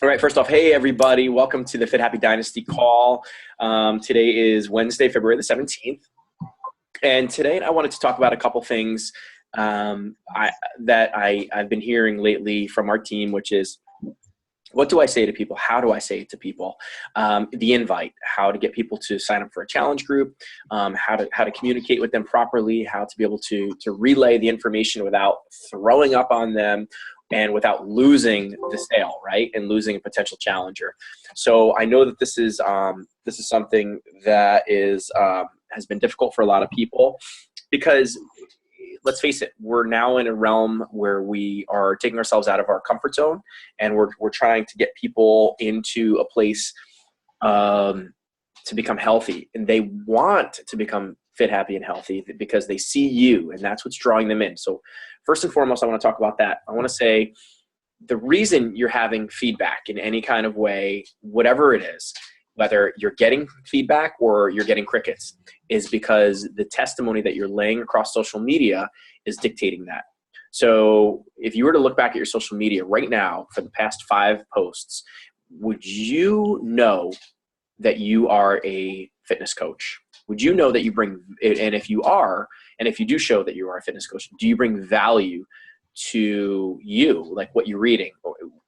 All right, first off, hey everybody, welcome to the Fit Happy Dynasty call. Today is Wednesday, February the 17th. And today I wanted to talk about a couple things that I've been hearing lately from our team, which is what do I say to people? How do I say it to people? The invite, how to get people to sign up for a challenge group, how to communicate with them properly, how to be able to relay the information without throwing up on them and without losing the sale, right? And losing a potential challenger. So I know that this is something that has been difficult for a lot of people because let's face it, we're now in a realm where we are taking ourselves out of our comfort zone and we're trying to get people into a place to become healthy, and they want to become fit, happy, and healthy because they see you, and that's what's drawing them in. So first and foremost, I want to talk about that. I want to say the reason you're having feedback in any kind of way, whatever it is, whether you're getting feedback or you're getting crickets, is because the testimony that you're laying across social media is dictating that. So if you were to look back at your social media right now for the past 5 posts, would you know that you are a fitness coach? Would you know that you bring, and if you are, and if you do show that you are a fitness coach, do you bring value to you, like what you're reading?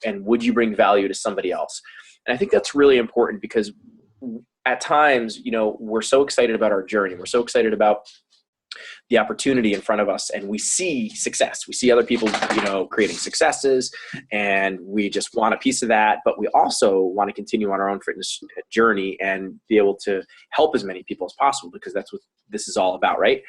And would you bring value to somebody else? And I think that's really important because at times, we're so excited about our journey. We're so excited about the opportunity in front of us, and we see success. We see other people, creating successes, and we just want a piece of that. But we also want to continue on our own fitness journey and be able to help as many people as possible, because that's what this is all about, right?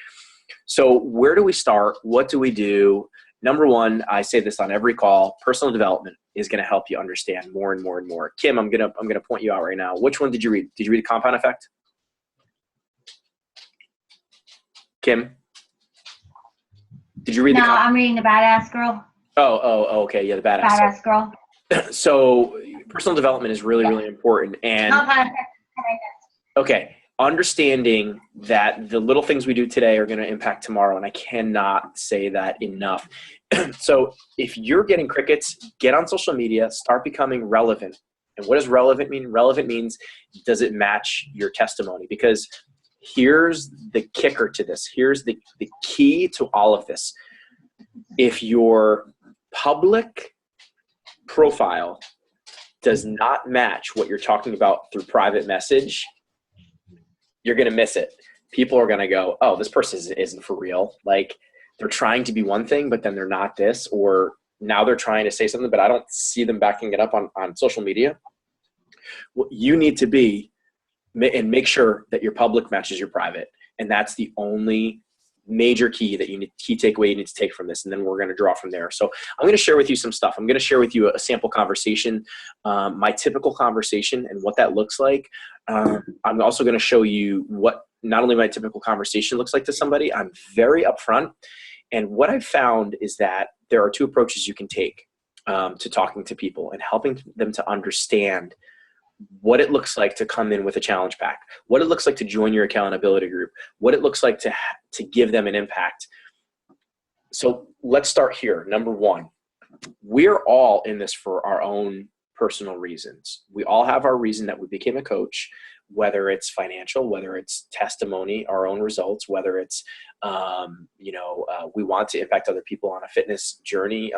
So where do we start? What do we do? Number one, I say this on every call, personal development is going to help you understand more and more and more. Kim, I'm going to point you out right now. Which one did you read? Did you read The Compound Effect? Kim? Did you read No, I'm reading The Badass Girl. Oh, okay. Yeah, The Badass Girl. So personal development is really, really important. And Compound Effect. okay, understanding that the little things we do today are going to impact tomorrow, and I cannot say that enough. So if you're getting crickets, get on social media, start becoming relevant. And what does relevant mean? Relevant means, does it match your testimony? Because here's the kicker to this. Here's the key to all of this. If your public profile does not match what you're talking about through private message, you're going to miss it. People are going to go, oh, this person isn't for real. Like, they're trying to be one thing, but then they're not this, or now they're trying to say something, but I don't see them backing it up on social media. What you need to be, and make sure that your public matches your private. And that's the only major key takeaway you need to take from this. And then we're going to draw from there. So I'm going to share with you some stuff. I'm going to share with you a sample conversation, my typical conversation and what that looks like. I'm also going to show you what not only my typical conversation looks like to somebody. I'm very upfront. And what I've found is that there are 2 approaches you can take to talking to people and helping them to understand what it looks like to come in with a challenge pack, what it looks like to join your accountability group, what it looks like to give them an impact. So let's start here. Number 1, we're all in this for our own personal reasons. We all have our reason that we became a coach, whether it's financial, whether it's testimony, our own results, whether it's, we want to impact other people on their fitness journey,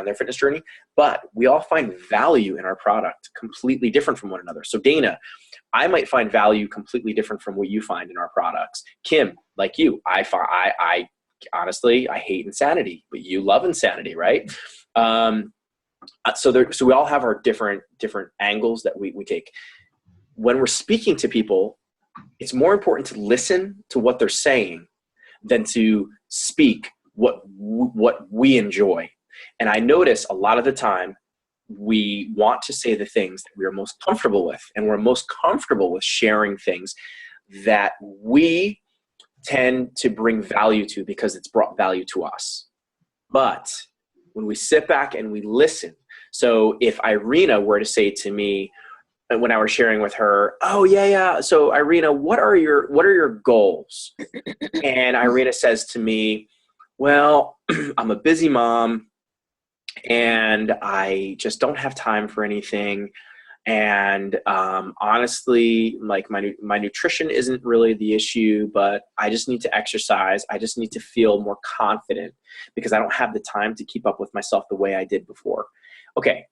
but we all find value in our product completely different from one another. So Dana, I might find value completely different from what you find in our products. Kim, like you, I honestly, I hate insanity, but you love insanity, right? So we all have our different angles that we take. When we're speaking to people, it's more important to listen to what they're saying than to speak what we enjoy. And I notice a lot of the time we want to say the things that we are most comfortable with, and we're most comfortable with sharing things that we tend to bring value to because it's brought value to us. But when we sit back and we listen, so if Irina were to say to me, when I was sharing with her, oh yeah. So Irina, what are your goals? And Irina says to me, well, I'm a busy mom and I just don't have time for anything. And honestly, like my nutrition isn't really the issue, but I just need to exercise. I just need to feel more confident because I don't have the time to keep up with myself the way I did before. Okay,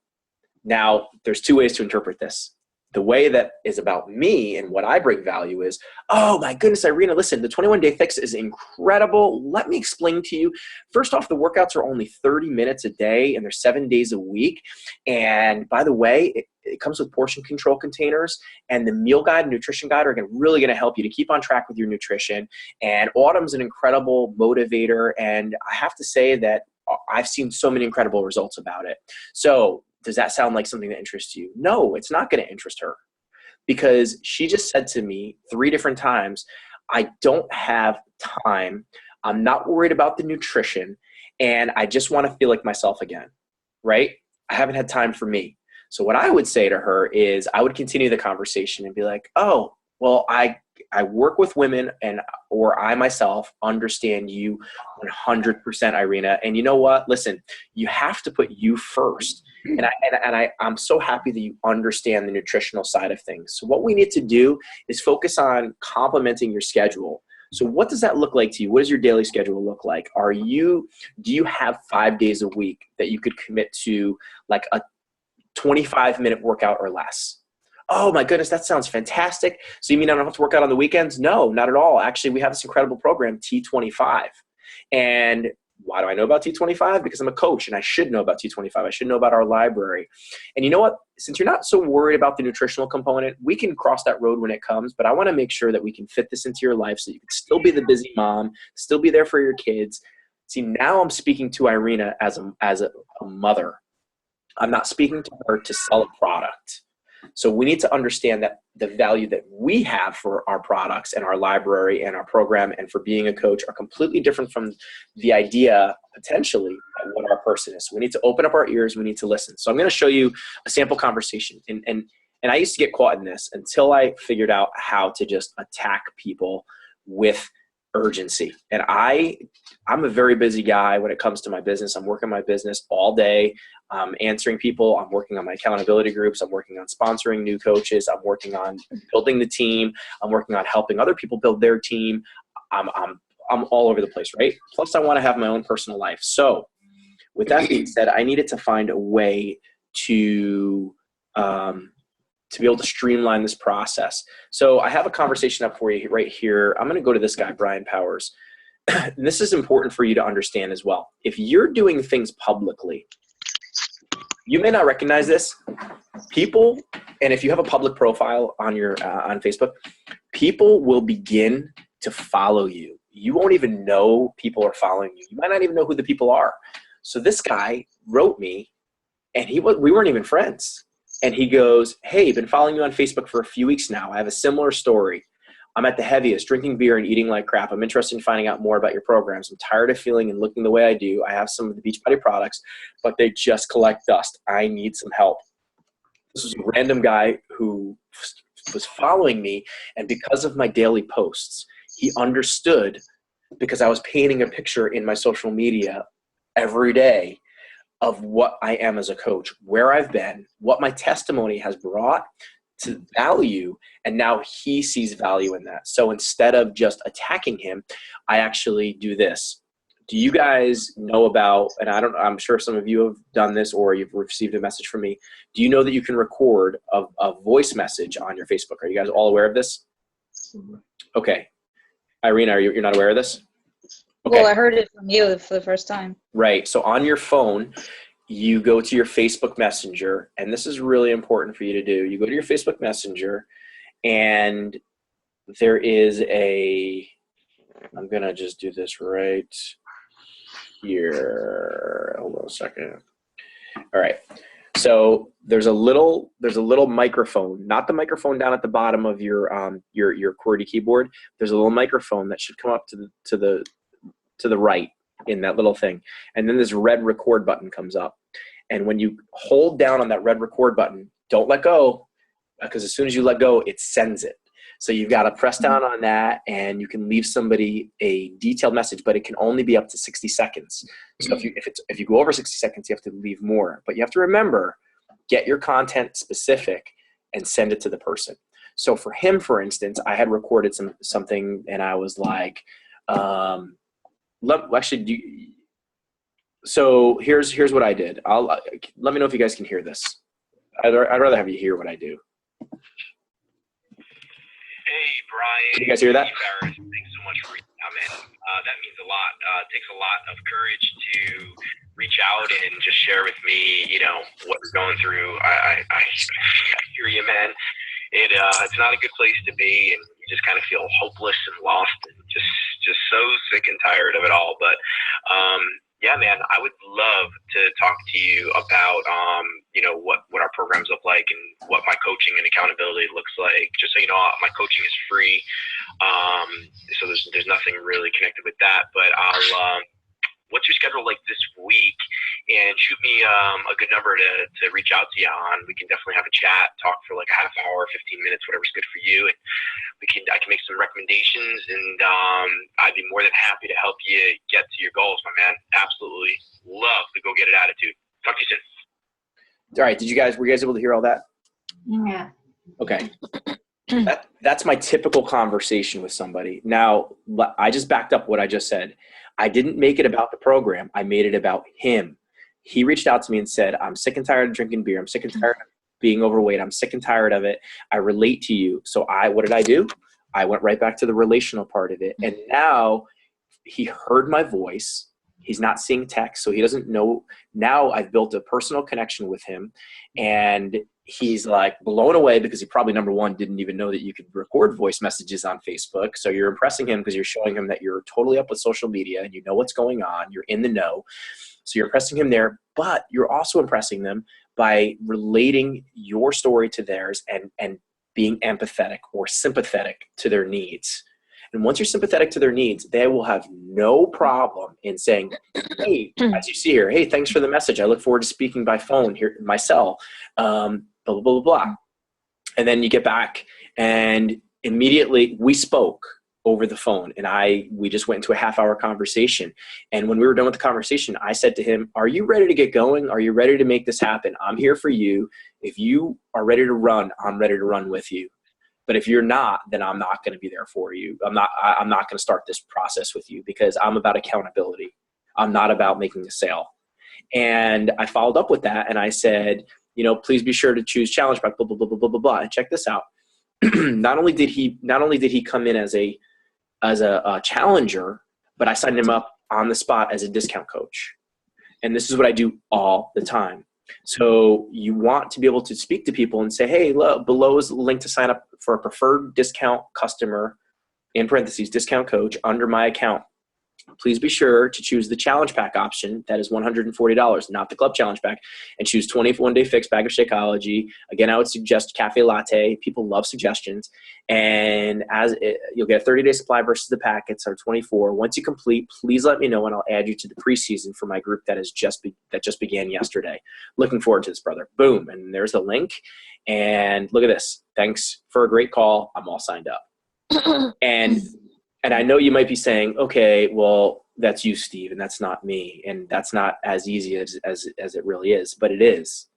now there's two ways to interpret this. The way that is about me and what I bring value is, oh my goodness, Irina, listen, the 21-day fix is incredible. Let me explain to you. First off, the workouts are only 30 minutes a day and they're 7 days a week. And by the way, it comes with portion control containers, and the meal guide and nutrition guide are really going to help you to keep on track with your nutrition. And Autumn's an incredible motivator. And I have to say that I've seen so many incredible results about it. So does that sound like something that interests you? No, it's not going to interest her, because she just said to me 3 different times, I don't have time. I'm not worried about the nutrition, and I just want to feel like myself again, right? I haven't had time for me. So what I would say to her is I would continue the conversation and be like, oh, well, I work with women, or I myself understand you 100%, Irina. And you know what? Listen, you have to put you first. And I'm so happy that you understand the nutritional side of things. So what we need to do is focus on complementing your schedule. So what does that look like to you? What does your daily schedule look like? Do you have 5 days a week that you could commit to, like a 25-minute workout or less? Oh my goodness, that sounds fantastic. So you mean I don't have to work out on the weekends? No, not at all. Actually, we have this incredible program, T25. And why do I know about T25? Because I'm a coach and I should know about T25. I should know about our library. And you know what? Since you're not so worried about the nutritional component, we can cross that road when it comes, but I want to make sure that we can fit this into your life so you can still be the busy mom, still be there for your kids. See, now I'm speaking to Irina as a mother. I'm not speaking to her to sell a product. So we need to understand that the value that we have for our products and our library and our program and for being a coach are completely different from the idea, potentially, of what our person is. So we need to open up our ears. We need to listen. So I'm going to show you a sample conversation. And I used to get caught in this until I figured out how to just attack people with urgency. And I'm a very busy guy when it comes to my business. I'm working my business all day. I'm answering people. I'm working on my accountability groups. I'm working on sponsoring new coaches. I'm working on building the team. I'm working on helping other people build their team. I'm all over the place, right? Plus I want to have my own personal life. So with that being said, I needed to find a way to be able to streamline this process. So I have a conversation up for you right here. I'm going to go to this guy, Brian Powers. And this is important for you to understand as well. If you're doing things publicly, you may not recognize this. People, and if you have a public profile on your on Facebook, people will begin to follow you. You won't even know people are following you. You might not even know who the people are. So this guy wrote me, and we weren't even friends. And he goes, hey, been following you on Facebook for a few weeks now. I have a similar story. I'm at the heaviest, drinking beer and eating like crap. I'm interested in finding out more about your programs. I'm tired of feeling and looking the way I do. I have some of the Beachbody products, but they just collect dust. I need some help. This was a random guy who was following me, and because of my daily posts, he understood, because I was painting a picture in my social media every day of what I am as a coach, where I've been, what my testimony has brought to value, and now he sees value in that. So instead of just attacking him, I actually do this. Do you guys know about, and I'm sure some of you have done this or you've received a message from me. Do you know that you can record a voice message on your Facebook? Are you guys all aware of this? Okay. Irina, you're not aware of this? Okay. Well, I heard it from you for the first time. Right. So on your phone, you go to your Facebook Messenger, and this is really important for you to do. You go to your Facebook Messenger, and there is I'm going to just do this right here. Hold on a second. All right. So there's a little microphone, not the microphone down at the bottom of your QWERTY keyboard. There's a little microphone that should come up to the right in that little thing. And then this red record button comes up. And when you hold down on that red record button, don't let go, because as soon as you let go, it sends it. So you've got to press down on that, and you can leave somebody a detailed message, but it can only be up to 60 seconds. So if you go over 60 seconds, you have to leave more. But you have to remember, get your content specific. and send it to the person. So for him, for instance, I had recorded something and I was like, so here's what I did. Let me know if you guys can hear this. I'd rather have you hear what I do. Hey, Brian. Can you guys hear that? Thanks so much for reaching out, man. That means a lot. It takes a lot of courage to reach out and just share with me, what you're going through. I hear you, man. It's not a good place to be, and you just kind of feel hopeless and lost and just so sick and tired of it all. But yeah, man, I would love to talk to you about what our programs look like and what my coaching and accountability looks like. Just so you know, my coaching is free, so there's nothing really connected with that. But what's your schedule like this week? And shoot me a good number to reach out to you on. We can definitely have a chat, talk for like a half hour, 15 minutes, whatever's good for you. And I can make some recommendations, and I'd be more than happy to help you get to your goals, my man. Absolutely love the go get it attitude. Talk to you soon. All right. Were you guys able to hear all that? Yeah. Okay. That's my typical conversation with somebody. Now, I just backed up what I just said. I didn't make it about the program. I made it about him. He reached out to me and said, I'm sick and tired of drinking beer. I'm sick and tired of being overweight. I'm sick and tired of it. I relate to you. So what did I do? I went right back to the relational part of it. And now he heard my voice. He's not seeing text, so he doesn't know. Now I've built a personal connection with him, and he's like blown away because he probably, number one, didn't even know that you could record voice messages on Facebook. So you're impressing him because you're showing him that you're totally up with social media and you know what's going on. You're in the know. So you're impressing him there, but you're also impressing them by relating your story to theirs and being empathetic or sympathetic to their needs. And once you're sympathetic to their needs, they will have no problem in saying, hey, as you see here, hey, thanks for the message. I look forward to speaking by phone here, my cell, blah, blah, blah, blah. And then you get back and immediately we spoke over the phone, and we just went into a half-hour conversation. And when we were done with the conversation, I said to him, are you ready to get going? Are you ready to make this happen? I'm here for you. If you are ready to run, I'm ready to run with you. But if you're not, then I'm not going to be there for you. I'm not going to start this process with you because I'm about accountability. I'm not about making a sale. And I followed up with that and I said, please be sure to choose challenge pack, blah, blah, blah, blah, blah, blah, blah. And check this out. Not only did he come in as a challenger, but I signed him up on the spot as a discount coach. And this is what I do all the time. So you want to be able to speak to people and say, hey, look, below is the link to sign up for a preferred discount customer, in parentheses, discount coach under my account. Please be sure to choose the challenge pack option. That is $140, not the club challenge pack, and choose 21-day fixed bag of Shakeology. Again, I would suggest cafe latte. People love suggestions. And you'll get a 30-day supply versus the packets are 24. Once you complete, please let me know and I'll add you to the preseason for my group that just began yesterday. Looking forward to this, brother. Boom. And there's the link. And look at this. Thanks for a great call. I'm all signed up. And I know you might be saying, okay, well, that's you, Steve, and that's not me. And that's not as easy as it really is, but it is.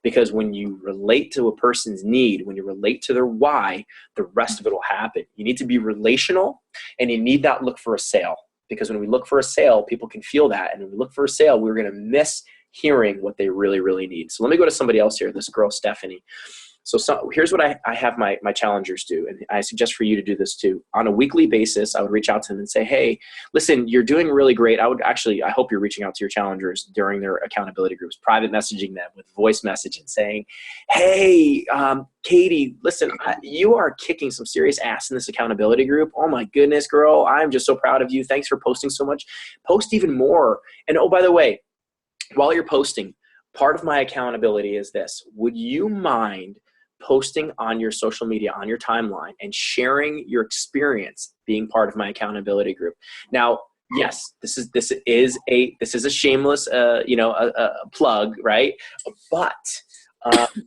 Because when you relate to a person's need, when you relate to their why, the rest of it will happen. You need to be relational, and you need not look for a sale. Because when we look for a sale, people can feel that. And when we look for a sale, we're going to miss hearing what they really, really need. So let me go to somebody else here, this girl, Stephanie. So here's what I have my challengers do, and I suggest for you to do this too. On a weekly basis, I would reach out to them and say, hey, listen, you're doing really great. I hope you're reaching out to your challengers during their accountability groups, private messaging them with voice message and saying, hey, Katie, listen, you are kicking some serious ass in this accountability group. Oh my goodness, girl, I'm just so proud of you. Thanks for posting so much. Post even more. And oh, by the way, while you're posting, part of my accountability is this. Would you mind posting on your social media, on your timeline, and sharing your experience being part of my accountability group? Now, yes, this is a shameless, a plug, right? But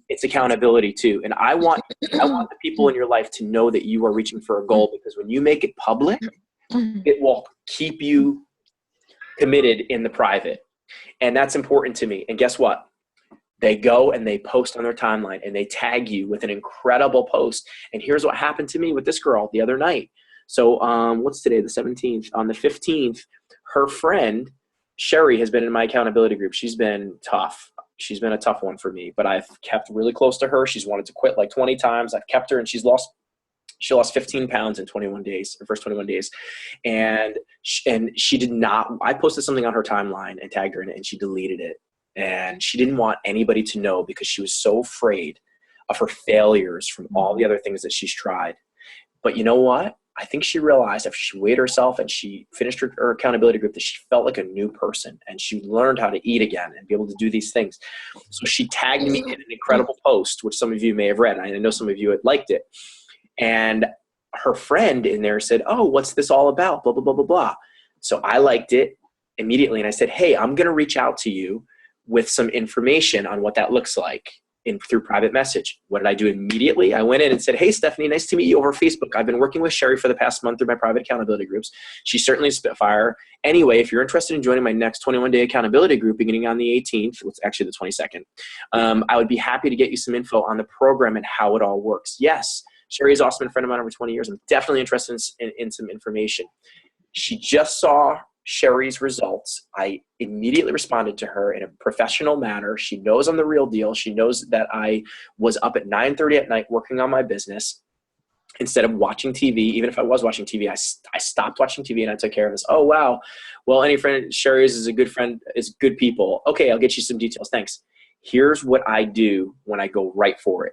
it's accountability too. And I want the people in your life to know that you are reaching for a goal, because when you make it public, it will keep you committed in the private. And that's important to me. And guess what? They go and they post on their timeline and they tag you with an incredible post. And here's what happened to me with this girl the other night. So what's today, the 17th? On the 15th, her friend, Sherry, has been in my accountability group. She's been tough. She's been a tough one for me, but I've kept really close to her. She's wanted to quit like 20 times. I've kept her, and she lost 15 pounds in 21 days, her first 21 days. And she did not, I posted something on her timeline and tagged her in it, and she deleted it. And she didn't want anybody to know because she was so afraid of her failures from all the other things that she's tried. But you know what? I think she realized after she weighed herself and she finished her accountability group that she felt like a new person, and she learned how to eat again and be able to do these things. So she tagged me in an incredible post, which some of you may have read. I know some of you had liked it. And her friend in there said, "Oh, what's this all about? Blah, blah, blah, blah, blah." So I liked it immediately. And I said, "Hey, I'm going to reach out to you with some information on what that looks like through private message." What did I do immediately? I went in and said, "Hey, Stephanie, nice to meet you over Facebook. I've been working with Sherry for the past month through my private accountability groups. She's certainly a Spitfire. Anyway, if you're interested in joining my next 21-day accountability group beginning on the 18th, it's actually the 22nd, I would be happy to get you some info on the program and how it all works. Yes, Sherry is also been a friend of mine over 20 years. I'm definitely interested in some information." She just saw Sherry's results. I immediately responded to her in a professional manner. She knows I'm the real deal. She knows that I was up at 9:30 at night working on my business instead of watching TV. Even if I was watching TV, I stopped watching TV and I took care of this. "Oh, wow. Well, any friend, Sherry's is a good friend, is good people. Okay, I'll get you some details. Thanks." Here's what I do when I go right for it.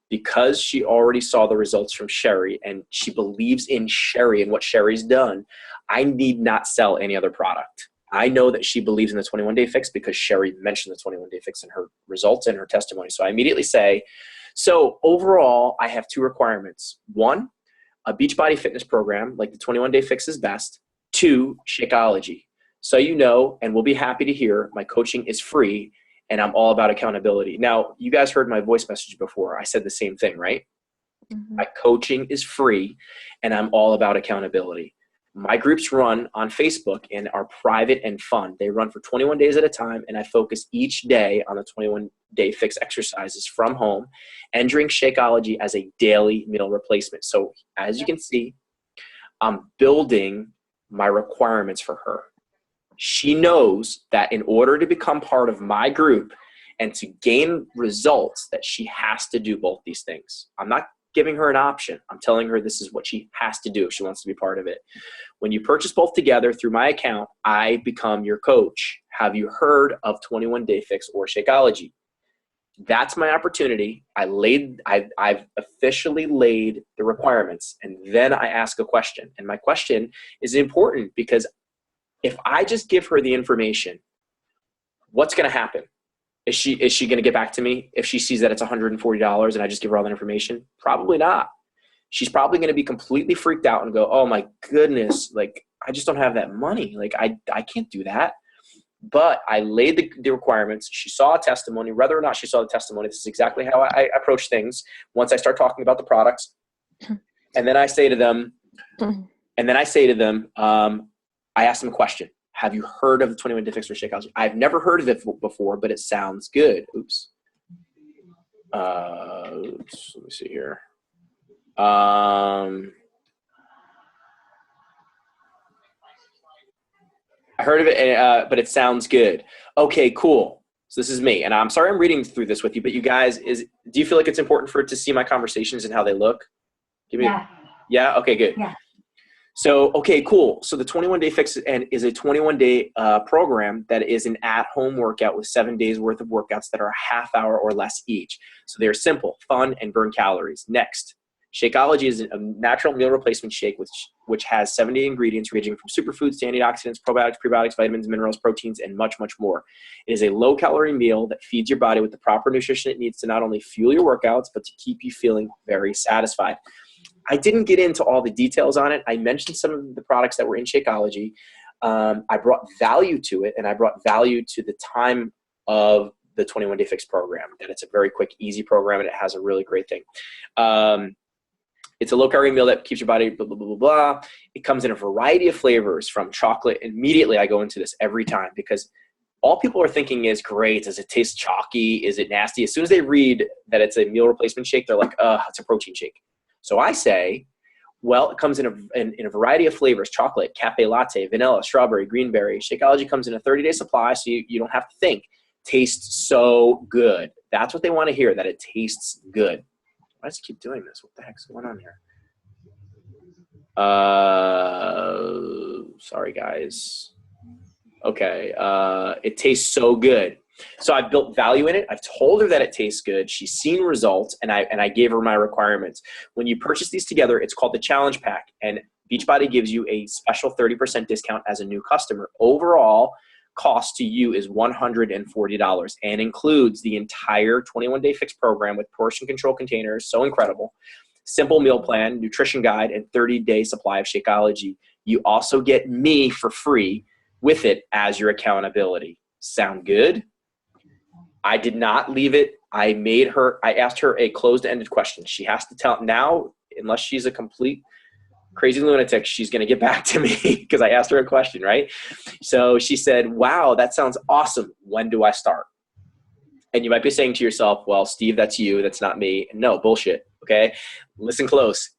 Because she already saw the results from Sherry and she believes in Sherry and what Sherry's done, I need not sell any other product. I know that she believes in the 21-day fix because Sherry mentioned the 21-day fix in her results and her testimony. So I immediately say, "So overall, I have two requirements. One, a Beachbody fitness program, like the 21-day fix is best. Two, Shakeology. So you know, and we'll be happy to hear, my coaching is free and I'm all about accountability." Now, you guys heard my voice message before. I said the same thing, right? Mhm. My coaching is free and I'm all about accountability. My groups run on Facebook and are private and fun. They run for 21 days at a time, and I focus each day on the 21-day fix exercises from home, entering Shakeology as a daily meal replacement. So as you can see, I'm building my requirements for her. She knows that in order to become part of my group and to gain results, that she has to do both these things. I'm not giving her an option. I'm telling her this is what she has to do if she wants to be part of it. When you purchase both together through my account, I become your coach. Have you heard of 21-day fix or Shakeology? That's my opportunity. I've officially laid the requirements, and then I ask a question. And my question is important because if I just give her the information, what's going to happen? Is she going to get back to me if she sees that it's $140 and I just give her all that information? Probably not. She's probably going to be completely freaked out and go, "Oh my goodness, like I just don't have that money. Like I can't do that." But I laid the requirements. She saw a testimony. Whether or not she saw the testimony, this is exactly how I approach things once I start talking about the products. And then I say to them, I ask them a question. Have you heard of the 21-day fix or Shakeology? I've never heard of it before, but it sounds good. Oops. Let me see here. I heard of it, but it sounds good. Okay, cool. So this is me. And I'm sorry I'm reading through this with you, but you guys, do you feel like it's important for it to see my conversations and how they look? Yeah? Okay, good. Yeah. So, okay, cool. So the 21-day fix is a 21-day program that is an at-home workout with 7 days worth of workouts that are a half hour or less each. So they're simple, fun, and burn calories. Next, Shakeology is a natural meal replacement shake which has 70 ingredients ranging from superfoods to antioxidants, probiotics, prebiotics, vitamins, minerals, proteins, and much, much more. It is a low-calorie meal that feeds your body with the proper nutrition it needs to not only fuel your workouts, but to keep you feeling very satisfied. I didn't get into all the details on it. I mentioned some of the products that were in Shakeology. I brought value to it, and I brought value to the time of the 21-day fix program. And it's a very quick, easy program, and it has a really great thing. It's a low-calorie meal that keeps your body blah, blah, blah, blah, blah. It comes in a variety of flavors from chocolate. Immediately, I go into this every time because all people are thinking is, great, does it taste chalky? Is it nasty? As soon as they read that it's a meal replacement shake, they're like, it's a protein shake. So I say, well, it comes in a variety of flavors: chocolate, cafe latte, vanilla, strawberry, greenberry. Shakeology comes in a 30-day supply, so you don't have to think. Tastes so good. That's what they want to hear, that it tastes good. Why does it keep doing this? What the heck's going on here? Sorry, guys. Okay. It tastes so good. So I've built value in it. I've told her that it tastes good. She's seen results, and I gave her my requirements. When you purchase these together, it's called the Challenge Pack, and Beachbody gives you a special 30% discount as a new customer. Overall cost to you is $140 and includes the entire 21-day fix program with portion control containers, so incredible, simple meal plan, nutrition guide, and 30-day supply of Shakeology. You also get me for free with it as your accountability. Sound good? I did not leave it. I asked her a closed-ended question. She has to tell now, unless she's a complete crazy lunatic, she's going to get back to me because I asked her a question, right? So she said, wow, that sounds awesome. When do I start? And you might be saying to yourself, well, Steve, that's you. That's not me. No, bullshit. Okay. Listen close.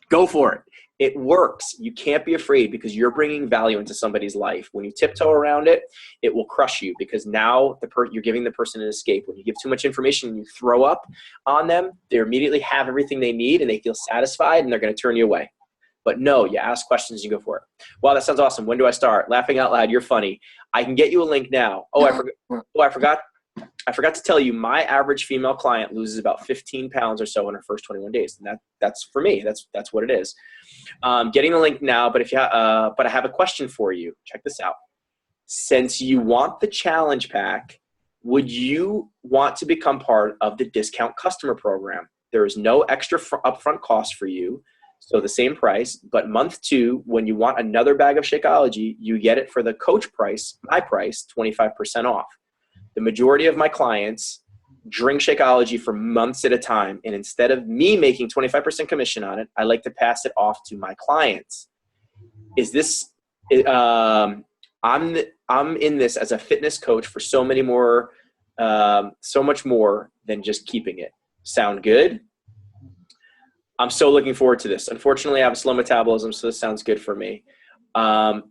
Go for it. It works. You can't be afraid because you're bringing value into somebody's life. When you tiptoe around it, it will crush you because now you're giving the person an escape. When you give too much information and you throw up on them, they immediately have everything they need and they feel satisfied and they're going to turn you away. But no, you ask questions, you go for it. Wow, that sounds awesome. When do I start? Laughing out loud, you're funny. I can get you a link now. I forgot to tell you, my average female client loses about 15 pounds or so in her first 21 days. And that's for me. That's what it is. Getting the link now, but but I have a question for you. Check this out. Since you want the challenge pack, would you want to become part of the discount customer program? There is no extra upfront cost for you. So the same price, but month 2, when you want another bag of Shakeology, you get it for the coach price, my price, 25% off. The majority of my clients drink Shakeology for months at a time. And instead of me making 25% commission on it, I like to pass it off to my clients. I'm in this as a fitness coach for so much more than just keeping it. Sound good? I'm so looking forward to this. Unfortunately, I have a slow metabolism, so this sounds good for me. And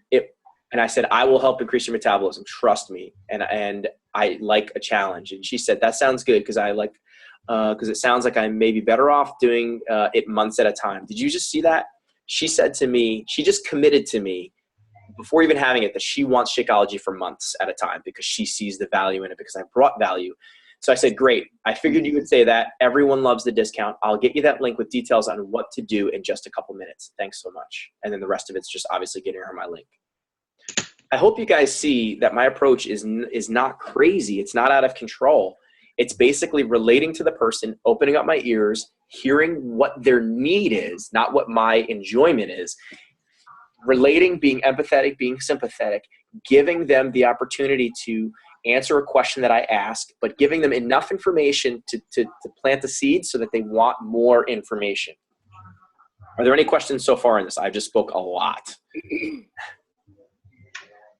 I said, I will help increase your metabolism. Trust me. And I like a challenge. And she said, that sounds good because it sounds like I may be better off doing it months at a time. Did you just see that? She said to me, she just committed to me before even having it that she wants Shakeology for months at a time because she sees the value in it because I brought value. So I said, great. I figured you would say that. Everyone loves the discount. I'll get you that link with details on what to do in just a couple minutes. Thanks so much. And then the rest of it's just obviously getting her my link. I hope you guys see that my approach is not crazy. It's not out of control. It's basically relating to the person, opening up my ears, hearing what their need is, not what my enjoyment is. Relating, being empathetic, being sympathetic, giving them the opportunity to answer a question that I ask, but giving them enough information to plant the seed so that they want more information. Are there any questions so far in this? I just spoke a lot.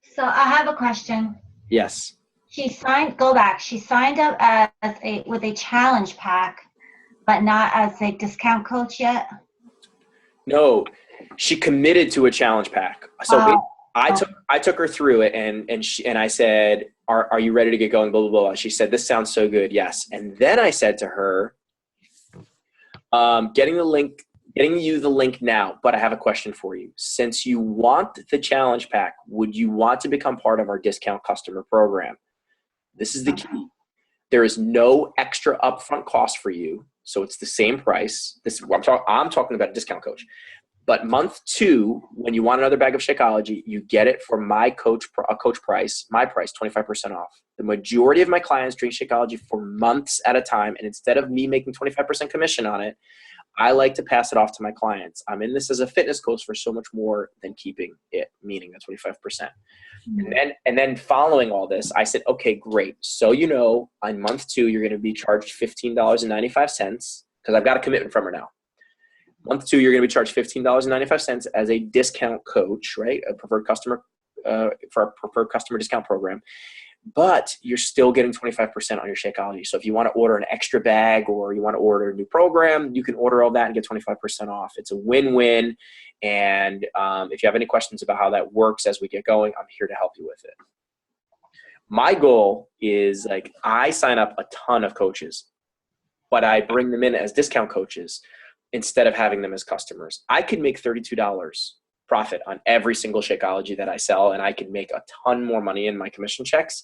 So I have a question. Yes. She signed up with a challenge pack, but not as a discount coach yet? No, she committed to a challenge pack. So I took her through it and I said, are you ready to get going? Blah, blah, blah. She said, this sounds so good. Yes. And then I said to her, getting you the link now, but I have a question for you. Since you want the challenge pack, would you want to become part of our discount customer program? This is the key. There is no extra upfront cost for you. So it's the same price. I'm talking about a discount coach. But month 2, when you want another bag of Shakeology, you get it for my coach price, my price, 25% off. The majority of my clients drink Shakeology for months at a time. And instead of me making 25% commission on it, I like to pass it off to my clients. I'm in this as a fitness coach for so much more than keeping it, meaning the 25%. Mm-hmm. And then following all this, I said, okay, great. So, on month 2, you're going to be charged $15.95 because I've got a commitment from her now. Month 2, you're going to be charged $15.95 as a discount coach, right? A preferred customer for our preferred customer discount program. But you're still getting 25% on your Shakeology. So if you want to order an extra bag or you want to order a new program, you can order all that and get 25% off. It's a win-win. And if you have any questions about how that works as we get going, I'm here to help you with it. My goal is, like, I sign up a ton of coaches, but I bring them in as discount coaches instead of having them as customers. I could make $32 profit on every single Shakeology that I sell, and I can make a ton more money in my commission checks.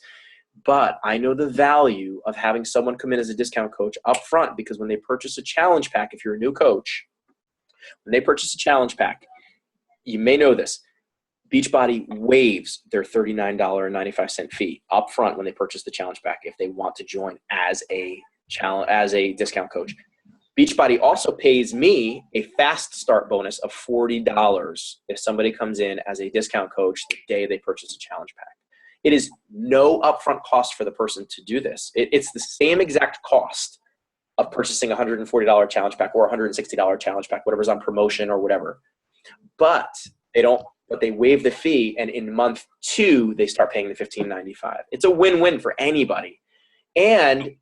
But I know the value of having someone come in as a discount coach up front, because when they purchase a challenge pack, if you're a new coach, when they purchase a challenge pack, you may know this, Beachbody waives their $39.95 fee up front when they purchase the challenge pack if they want to join as a discount coach. Beachbody also pays me a fast start bonus of $40 if somebody comes in as a discount coach the day they purchase a challenge pack. It is no upfront cost for the person to do this. It's the same exact cost of purchasing a $140 challenge pack or a $160 challenge pack, whatever's on promotion or whatever. But they waive the fee, and in month 2, they start paying the $15.95. It's a win-win for anybody. And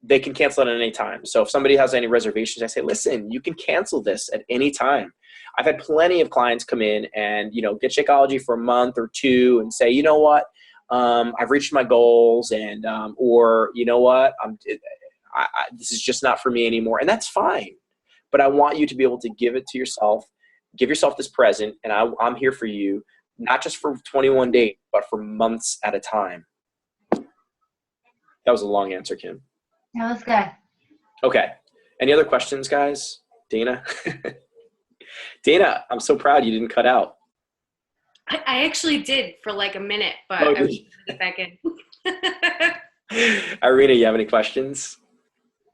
they can cancel it at any time. So if somebody has any reservations, I say, listen, you can cancel this at any time. I've had plenty of clients come in and, get Shakeology for a month or 2 and say, you know what, I've reached my goals, and, or you know what, this is just not for me anymore. And that's fine. But I want you to be able to give it to yourself, give yourself this present. And I'm here for you, not just for 21 days, but for months at a time. That was a long answer, Kim. That was good. Okay. Any other questions, guys? Dana? Dana, I'm so proud you didn't cut out. I actually did for like a minute, but Oh, I was trying to get back in. Irina, you have any questions?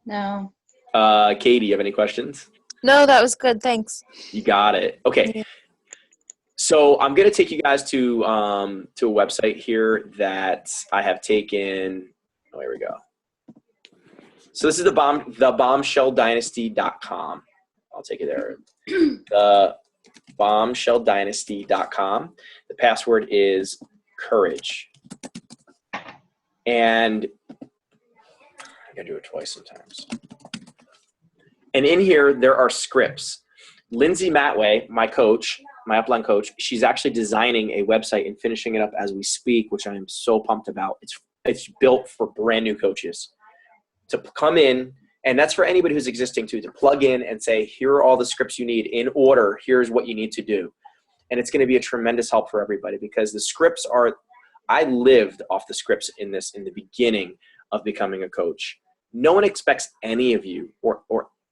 No. Katie, you have any questions? No, that was good. Thanks. You got it. Okay. Yeah. So I'm going to take you guys to a website here that I have taken. Oh, here we go. So this is thebombshelldynasty.com. I'll take you there. Thebombshelldynasty.com. The password is courage. And I gotta do it twice sometimes. And in here, there are scripts. Lindsay Matway, my coach, my upline coach, she's actually designing a website and finishing it up as we speak, which I am so pumped about. It's built for brand new coaches to come in, and that's for anybody who's existing too, to plug in and say, here are all the scripts you need in order. Here's what you need to do. And it's going to be a tremendous help for everybody, because the scripts are, I lived off the scripts in the beginning of becoming a coach. No one expects any of you or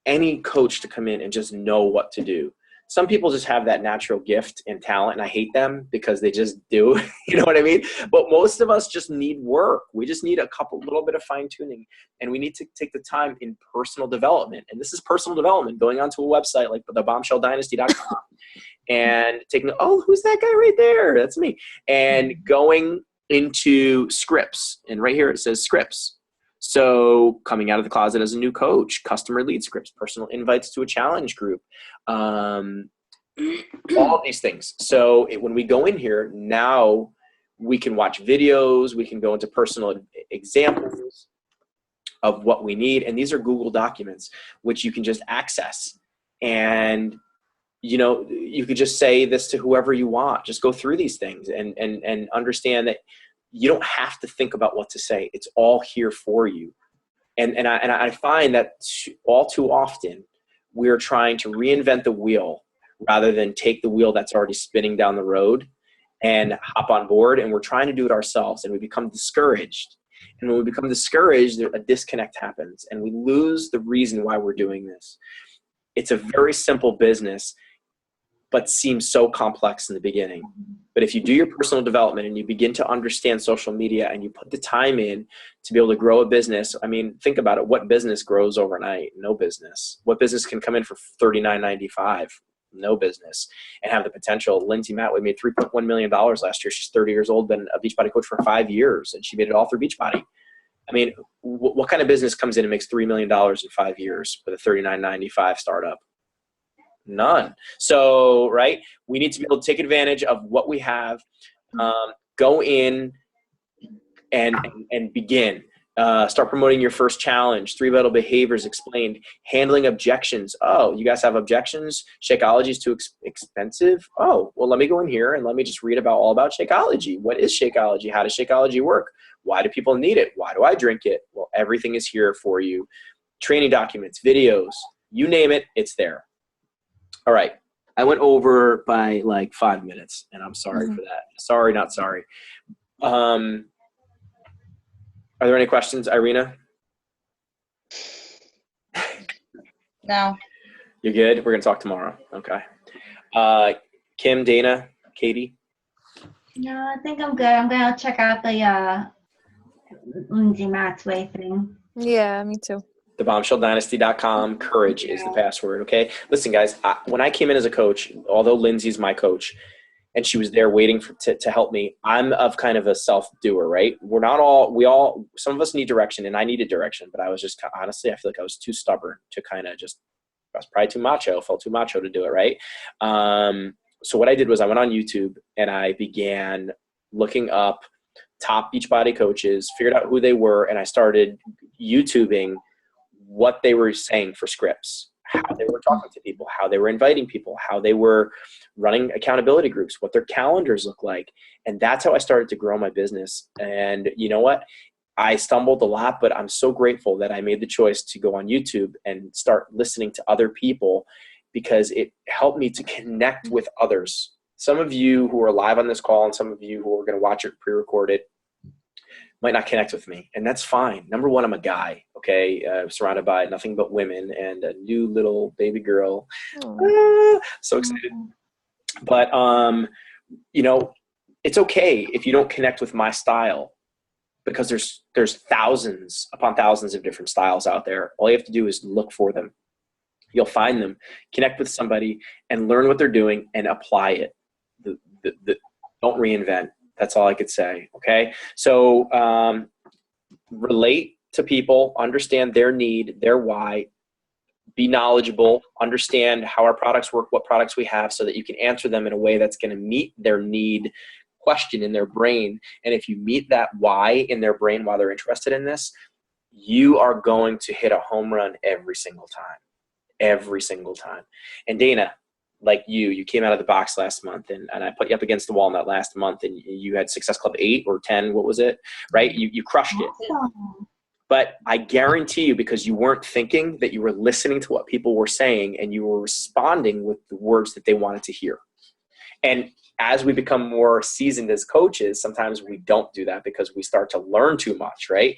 any coach to come in and just know what to do. Some people just have that natural gift and talent, and I hate them because they just do. You know what I mean? But most of us just need work. We just need a little bit of fine tuning, and we need to take the time in personal development. And this is personal development, going onto a website like thebombshelldynasty.com and taking, oh, who's that guy right there? That's me. And going into scripts, and right here it says scripts. So coming out of the closet as a new coach, customer lead scripts, personal invites to a challenge group, all of these things. So when we go in here, now we can watch videos, we can go into personal examples of what we need. And these are Google documents, which you can just access. And, you could just say this to whoever you want. Just go through these things and understand that you don't have to think about what to say. It's all here for you. And I find that all too often we're trying to reinvent the wheel rather than take the wheel that's already spinning down the road and hop on board. And we're trying to do it ourselves, and we become discouraged. And when we become discouraged, a disconnect happens, and we lose the reason why we're doing this. It's a very simple business, but seems so complex in the beginning. But if you do your personal development and you begin to understand social media and you put the time in to be able to grow a business, I mean, think about it. What business grows overnight? No business. What business can come in for $39.95? No business. And have the potential. Lindsay Matway made $3.1 million last year. She's 30 years old, been a Beachbody coach for 5 years, and she made it all through Beachbody. I mean, what kind of business comes in and makes $3 million in 5 years with a $39.95 startup? None. So, right, we need to be able to take advantage of what we have. Go in and begin. Start promoting your first challenge. 3 vital behaviors explained. Handling objections. Oh, you guys have objections? Shakeology is too expensive? Oh, well, let me go in here and let me just read all about Shakeology. What is Shakeology? How does Shakeology work? Why do people need it? Why do I drink it? Well, everything is here for you. Training documents, videos, you name it, it's there. All right. I went over by like 5 minutes, and I'm sorry for that. Sorry, not sorry. Are there any questions, Irina? No. You're good? We're going to talk tomorrow. Okay. Kim, Dana, Katie? No, I think I'm good. I'm going to check out the Lindsay Matt's Way thing. Yeah, me too. TheBombshellDynasty.com. Courage is the password, okay? Listen, guys, when I came in as a coach, although Lindsay's my coach, and she was there waiting to help me, I'm of kind of a self-doer, right? We're not all, some of us need direction, and I needed direction, but I was just, honestly, I feel like I was too stubborn to kind of just, I was probably too macho, felt too macho to do it, right? So what I did was I went on YouTube, and I began looking up top Beachbody coaches, figured out who they were, and I started YouTubing what they were saying for scripts, how they were talking to people, how they were inviting people, how they were running accountability groups, what their calendars look like. And that's how I started to grow my business. And you know what? I stumbled a lot, but I'm so grateful that I made the choice to go on YouTube and start listening to other people, because it helped me to connect with others. Some of you who are live on this call and some of you who are going to watch it pre-recorded might not connect with me, and that's fine. Number one, I'm a guy, okay, surrounded by nothing but women and a new little baby girl. So excited. But, you know, it's okay if you don't connect with my style, because there's thousands upon thousands of different styles out there. All you have to do is look for them. You'll find them, connect with somebody, and learn what they're doing and apply it. Don't reinvent. That's all I could say, okay? So relate to people, understand their need, their why, be knowledgeable, understand how our products work, what products we have, so that you can answer them in a way that's going to meet their need question in their brain. And if you meet that why in their brain while they're interested in this, you are going to hit a home run every single time. Every single time. And Dana, like you came out of the box last month, and I put you up against the wall in that last month, and you had Success Club 8 or 10, what was it, right? You crushed it. But I guarantee you, because you weren't thinking, that you were listening to what people were saying, and you were responding with the words that they wanted to hear. And as we become more seasoned as coaches, sometimes we don't do that because we start to learn too much, right?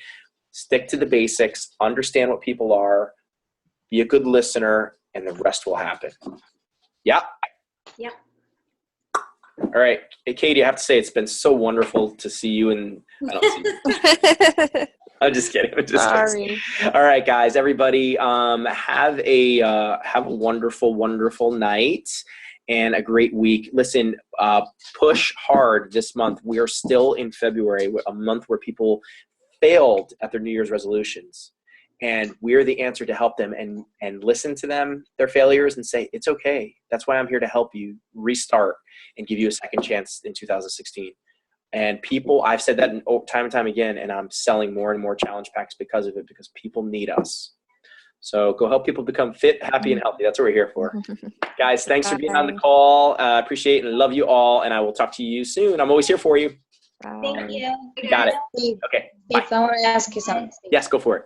Stick to the basics, understand what people are, be a good listener, and the rest will happen. Yeah. Yep. All right. Hey, Katie, I have to say it's been so wonderful to see you. And I don't see you. I'm just kidding. I'm just Sorry. kidding. All right, guys. Everybody, have a wonderful, wonderful night and a great week. Listen, push hard this month. We are still in February, a month where people failed at their New Year's resolutions. And we're the answer to help them and listen to them, their failures, and say, it's okay. That's why I'm here to help you restart and give you a second chance in 2016. And people, I've said that time and time again, and I'm selling more and more challenge packs because of it, because people need us. So go help people become fit, happy, and healthy. That's what we're here for. Guys, thanks for being on the call. Appreciate and love you all, and I will talk to you soon. I'm always here for you. Thank you. Got it. Steve, Okay. Steve, Bye. I want to ask you something. Steve. Yes, go for it.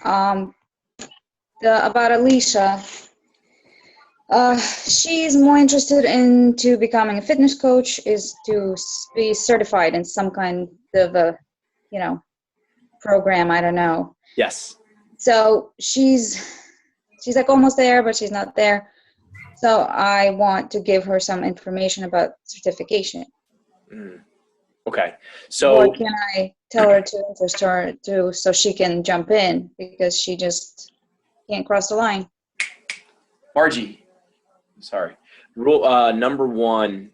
About Alicia. She's more interested into becoming a fitness coach, is to be certified in some kind of a, program. I don't know. Yes. So she's like almost there, but she's not there. So I want to give her some information about certification. Okay. So what can I tell her to interest her to, so she can jump in, because she just can't cross the line. Margie, sorry. Rule number one,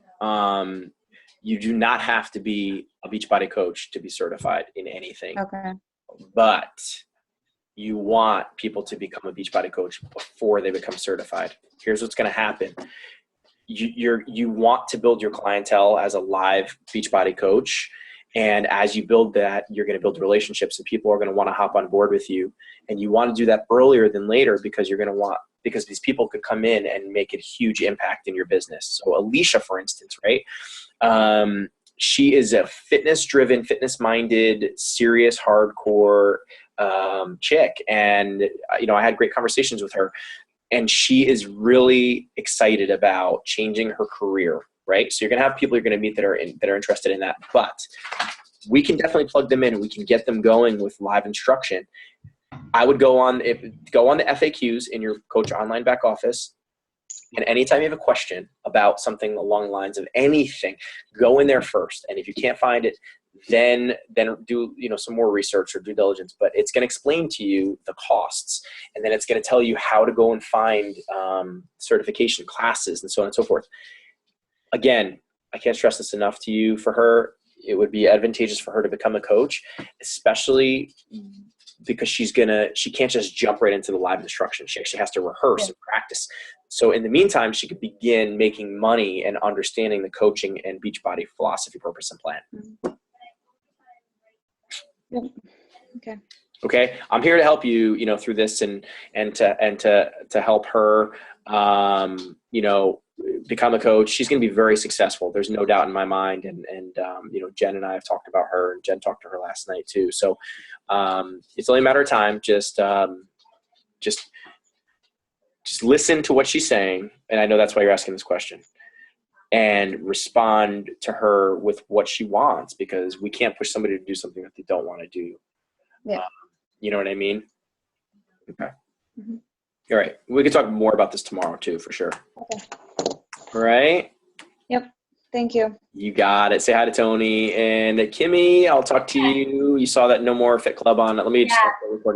you do not have to be a Beachbody coach to be certified in anything. Okay. But you want people to become a Beachbody coach before they become certified. Here's what's going to happen. you want to build your clientele as a live Beachbody coach. And as you build that, you're going to build relationships, and people are going to want to hop on board with you. And you want to do that earlier than later because because these people could come in and make a huge impact in your business. So Alicia, for instance, right? She is a fitness-driven, fitness-minded, serious, hardcore chick. And, I had great conversations with her. And she is really excited about changing her career, right? So you're going to have people you're going to meet that are interested in that. But we can definitely plug them in, and we can get them going with live instruction. I would go on the FAQs in your Coach Online back office. And anytime you have a question about something along the lines of anything, go in there first. And if you can't find it, then do some more research or due diligence. But it's going to explain to you the costs, and then it's going to tell you how to go and find certification classes and so on and so forth. Again, I can't stress this enough to you. For her, it would be advantageous for her to become a coach, especially because she can't just jump right into the live instruction. She actually has to rehearse and practice. So in the meantime, she could begin making money and understanding the coaching and Beachbody philosophy, purpose, and plan. Yep. Okay. Okay. I'm here to help you, through this and to help her, become a coach. She's going to be very successful. There's no doubt in my mind. And Jen and I have talked about her, and Jen talked to her last night too. So it's only a matter of time. Just listen to what she's saying. And I know that's why you're asking this question, and respond to her with what she wants, because we can't push somebody to do something that they don't want to do. Yeah. You know what I mean? Okay. Mm-hmm. All right. We can talk more about this tomorrow too, for sure. Okay. All right. Yep. Thank you. You got it. Say hi to Tony and Kimmy. I'll talk to you. You saw that No More Fit Club on. Let me just start the recording.